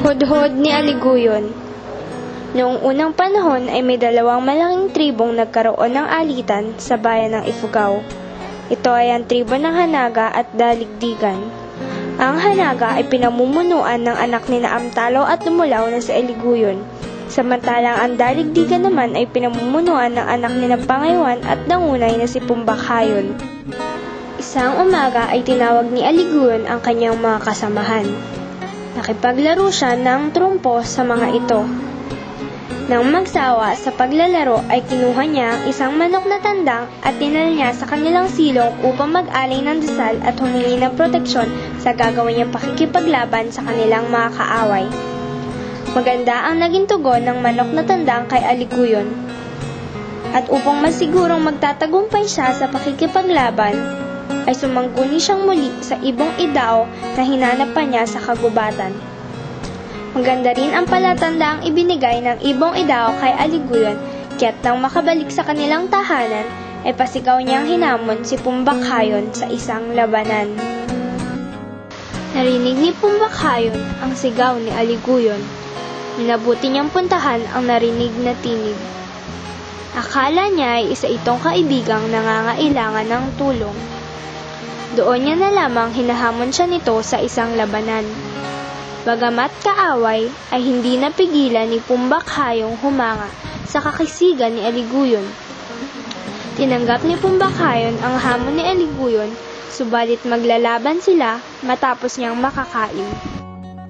Hudhod ni Aliguyon. Noong unang panahon ay may dalawang malaking tribong nagkaroon ng alitan sa bayan ng Ifugao. Ito ay ang tribo ng Hanaga at Daligdigan. Ang Hanaga ay pinamumunuan ng anak ni Amtalo at Lumulaw na si Aliguyon. Samantalang ang Daligdigan naman ay pinamumunuan ng anak ni Pangaywan at Nangunay na si Pumbakhayon. Isang umaga ay tinawag ni Aliguyon ang kanyang mga kasamahan. Nakipaglaro siya ng trumpo sa mga ito. Nang magsawa sa paglalaro ay kinuha niya ang isang manok na tandang at dinala niya sa kanilang silong upang mag-alay ng dasal at humingi ng proteksyon sa gagawin niyang pakikipaglaban sa kanilang mga kaaway. Maganda ang naging tugon ng manok na tandang kay Aliguyon. At upang masigurong magtatagumpay siya sa pakikipaglaban, ay sumangguni siyang muli sa ibong idao na hinanap pa niya sa kagubatan. Maganda rin ang palatandaang ibinigay ng ibong idao kay Aliguyon, kaya't nang makabalik sa kanilang tahanan, ay pasigaw niyang hinamon si Pumbakhayon sa isang labanan. Narinig ni Pumbakhayon ang sigaw ni Aliguyon. Minabuti niyang puntahan ang narinig na tinig. Akala niya ay isa itong kaibigang nangangailangan ng tulong. Doon niya na lamang hinahamon siya nito sa isang labanan. Bagamat kaaway, ay hindi napigilan ni Pumbakhayon humanga sa kakisigan ni Aliguyon. Tinanggap ni Pumbakhayon ang hamon ni Aliguyon, subalit maglalaban sila matapos niyang makakain.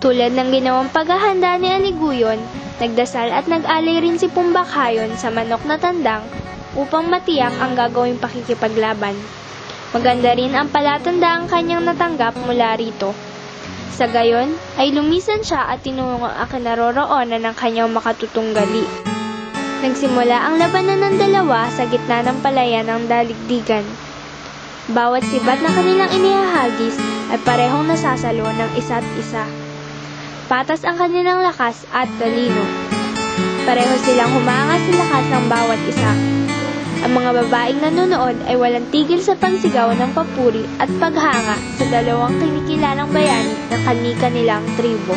Tulad ng ginawang paghahanda ni Aliguyon, nagdasal at nag-alay rin si Pumbakhayon sa manok na tandang upang matiyak ang gagawing pakikipaglaban. Maganda rin ang palatandaang kanyang natanggap mula rito. Sa gayon, ay lumisan siya at tinulungan ang kinaroroonan ng kanyang makatutunggali. Nagsimula ang labanan ng dalawa sa gitna ng palayan ng Daligdigan. Bawat sibat na kanilang inihahagis ay parehong nasasalo ng isa't isa. Patas ang kanilang lakas at talino. Pareho silang humanga sa lakas ng bawat isa. Ang mga babaeng nanonood ay walang tigil sa pagsigaw ng papuri at paghanga sa dalawang kinikilalang bayani ng kani-kanilang tribo.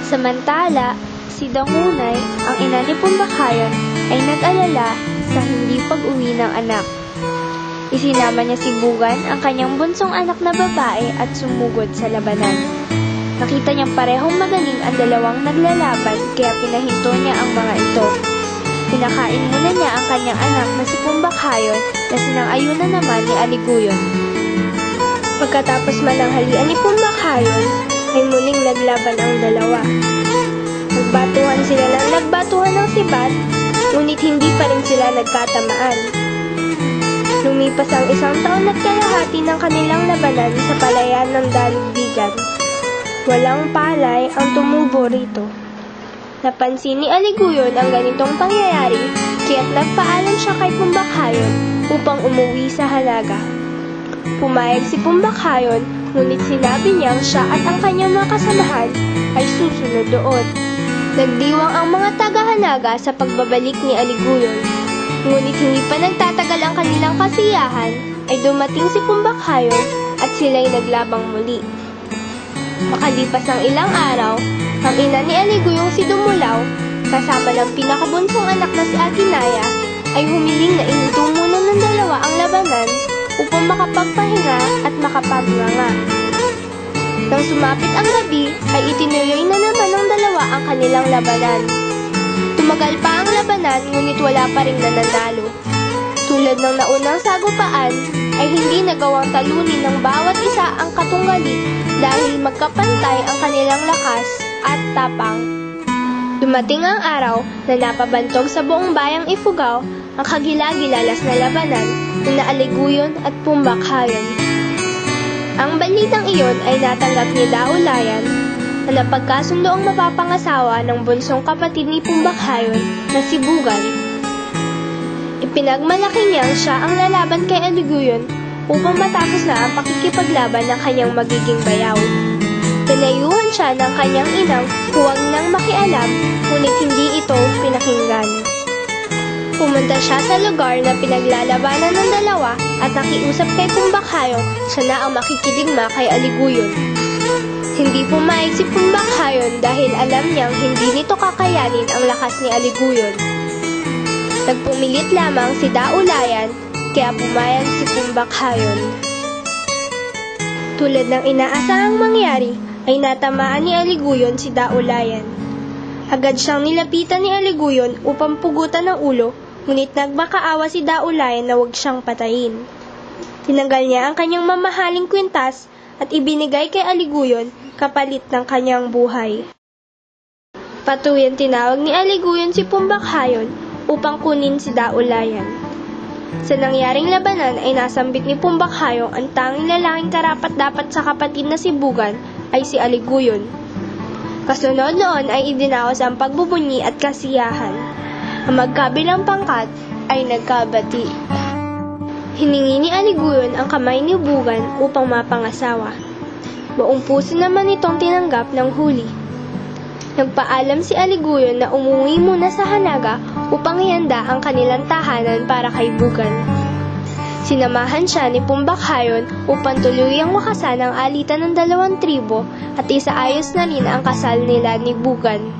Samantala, si Nangunay, ang ina ni Pumbakhayon, ay nag-alala sa hindi pag-uwi ng anak. Isinama niya si Bugan, ang kanyang bunsong anak na babae, at sumugod sa labanan. Nakita niyang parehong magaling ang dalawang naglalaban, kaya pinahinto niya ang mga ito. Pinakain muna niya ang kanyang anak na si Pumbakhayon na sinang-ayunan naman ni Aliguyon. Pagkatapos mananghalian ni Pumbakhayon, ay muling naglaban ang dalawa. Nagbatuhan sila ng nagbatuhan ng sibat, ngunit hindi pa rin sila nagkatamaan. Lumipas ang isang taon at kalahati ng kanilang labanan sa palayan ng Daligdigan. Walang palay ang tumubo rito. Napansin ni Aliguyon ang ganitong pangyayari, kaya't nagpaalam siya kay Pumbakhayon upang umuwi sa Hanaga. Pumayag si Pumbakhayon, ngunit sinabi niyang siya at ang kanyang mga kasamahan ay susunod doon. Nagdiwang ang mga taga-Hanaga sa pagbabalik ni Aliguyon, ngunit hindi pa nagtatagal ang kanilang kasiyahan, ay dumating si Pumbakhayon at sila'y naglabang muli. Makalipas ang ilang araw, ang ina ni Aliguyon si Dumulaw, kasama ng pinakabunsong anak na si Aginaya, ay humiling na ininto muna ng dalawa ang labanan upang makapagpahinga at makapagnganga. Nang sumapit ang gabi, ay itinuloy na naman ng dalawa ang kanilang labanan. Tumagal pa ang labanan, ngunit wala pa ring nananalo. Tulad ng naunang sagupaan, ay hindi nagawang talunin ng bawat isa ang katunggali dahil magkapantay ang kanilang lakas at tapang. Dumating ang araw na napabantog sa buong bayang Ifugao ang kagilagilalas na labanan ng Aliguyon at Pumbakhayon. Ang balitang iyon ay natanggap ni Daulayan na napagkasundo ang mapapangasawa ng bunsong kapatid ni Pumbakhayon na si Bugan. Ipinagmalaki niyang siya ang lalaban kay Aliguyon upang matapos na ang pakikipaglaban ng kanyang magiging bayaw. Pinayuhan siya ng kanyang inang huwag nang makialam, ngunit hindi ito pinakinggan. Pumunta siya sa lugar na pinaglalabanan ng dalawa at nakiusap kay Pumbakhayon siya na ang makikidigma kay Aliguyon. Hindi pumayag si Pumbakhayon dahil alam niyang hindi nito kakayanin ang lakas ni Aliguyon. Nagpumilit lamang si Daulayan, kaya pumayag si Pumbakhayon. Tulad ng inaasahang mangyari, ay natamaan ni Aliguyon si Daulayan. Agad siyang nilapitan ni Aliguyon upang pugutan ng ulo, ngunit nagmakaawa si Daulayan na huwag siyang patayin. Tinanggal niya ang kanyang mamahaling kwintas at ibinigay kay Aliguyon kapalit ng kanyang buhay. Patuyang tinawag ni Aliguyon si Pumbakhayon upang kunin si Daulayan. Sa nangyaring labanan ay nasambit ni Pumbakhayon ang tanging lalaking karapat-dapat sa kapatid na si Bugan ay si Aliguyon. Kasunod noon ay idinaos ang pagbubunyi at kasiyahan. Ang magkabilang pangkat ay nagkabati. Hiningi ni Aliguyon ang kamay ni Bugan upang mapangasawa. Buong puso naman itong tinanggap ng huli. Nagpaalam si Aliguyon na umuwi muna sa Hanaga upang ihanda ang kanilang tahanan para kay Bugan. Sinamahan siya ni Pumbakhayon upang tuluyang wakasan ang alitan ng dalawang tribo at isaayos na rin ang kasal nila ni Bugan.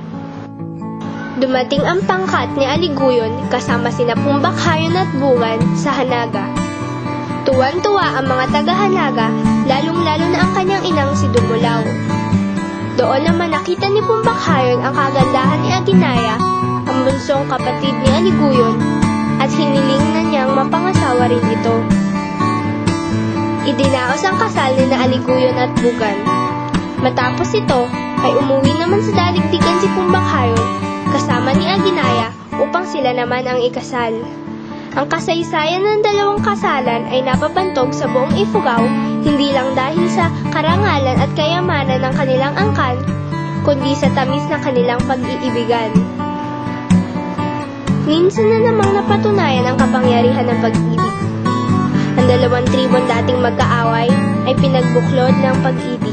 Dumating ang pangkat ni Aliguyon kasama sina Pumbakhayon at Bugan sa Hanaga. Tuwan-tuwa ang mga taga-Hanaga, lalong-lalo na ang kanyang inang si Dumulaw. Doon naman nakita ni Pumbakhayon ang kagandahan ni Aginaya, ang bunsong kapatid ni Aliguyon, at hiniling na niyang mapangasawa rin ito. Idinaos ang kasal ni na Aliguyon at Bugan. Matapos ito, ay umuwi naman sa daligdigan si Pumbakhayon kasama ni Aginaya upang sila naman ang ikasal. Ang kasaysayan ng dalawang kasalan ay napapantog sa buong Ifugao, hindi lang dahil sa karangalan at kayamanan ng kanilang angkan, kundi sa tamis ng kanilang pag-iibigan. Minsan na namang napatunayan ang kapangyarihan ng pag-ibig. Ang dalawang tribong dating magkaaway ay pinagbuklod ng pag-ibig.